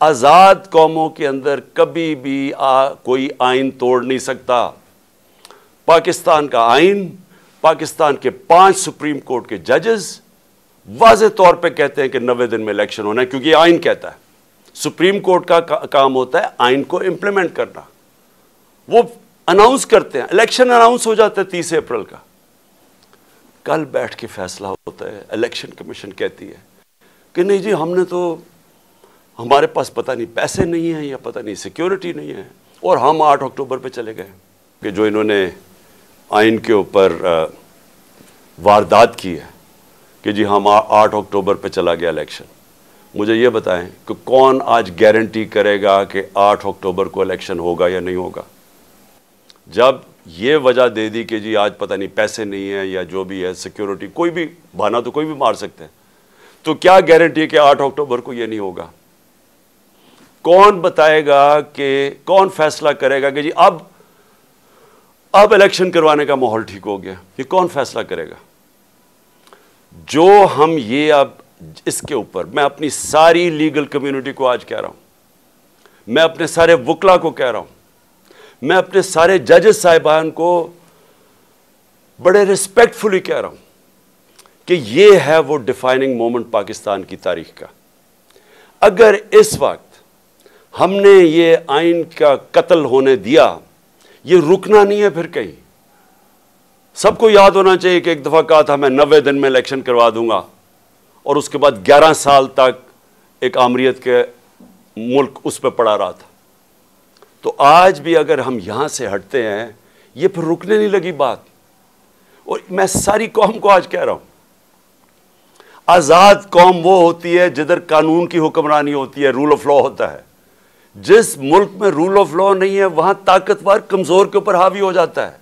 आज़ाद कौमों के अंदर कभी भी कोई आइन तोड़ नहीं सकता। पाकिस्तान का आइन, पाकिस्तान के 5 सुप्रीम कोर्ट के जजेस वाज़े तौर पे कहते हैं कि 90 दिन में इलेक्शन होना है, क्योंकि आइन कहता है। सुप्रीम कोर्ट का काम होता है आइन को इंप्लीमेंट करना। वो अनाउंस करते हैं, इलेक्शन अनाउंस हो जाता है 30 अप्रैल का, कल बैठ के फैसला होता है। इलेक्शन कमीशन कहती है कि नहीं जी, हमने तो, हमारे पास पता नहीं पैसे नहीं हैं या पता नहीं सिक्योरिटी नहीं है, और हम 8 अक्टूबर पे चले गए कि जो इन्होंने आइन के ऊपर वारदात की है कि जी हम 8 अक्टूबर पे चला गया इलेक्शन। मुझे ये बताएं कि कौन आज गारंटी करेगा कि 8 अक्टूबर को इलेक्शन होगा या नहीं होगा? जब ये वजह दे दी कि जी आज पता नहीं पैसे नहीं है या जो भी है सिक्योरिटी, कोई भी बहाना तो कोई भी मार सकते हैं, तो क्या गारंटी है कि 8 अक्टूबर को ये नहीं होगा? कौन बताएगा कि, कौन फैसला करेगा कि जी अब इलेक्शन करवाने का माहौल ठीक हो गया? ये कौन फैसला करेगा? जो हम ये अब इसके ऊपर, मैं अपनी सारी लीगल कम्युनिटी को आज कह रहा हूं, मैं अपने सारे वकला को कह रहा हूं, मैं अपने सारे जजेस साहिबान को बड़े रिस्पेक्टफुली कह रहा हूं कि ये है वो डिफाइनिंग मोमेंट पाकिस्तान की तारीख का। अगर इस वक्त हमने ये आइन का कत्ल होने दिया, ये रुकना नहीं है फिर कहीं। सबको याद होना चाहिए कि एक दफ़ा कहा था मैं 90 दिन में इलेक्शन करवा दूंगा, और उसके बाद 11 साल तक एक आमरीत के मुल्क उस पर पड़ा रहा था। तो आज भी अगर हम यहां से हटते हैं, ये फिर रुकने नहीं लगी बात। और मैं सारी कौम को आज कह रहा हूं, आज़ाद कौम वो होती है जिधर कानून की हुक्मरानी होती है, रूल ऑफ लॉ होता है। जिस मुल्क में रूल ऑफ लॉ नहीं है, वहां ताकतवर कमजोर के ऊपर हावी हो जाता है।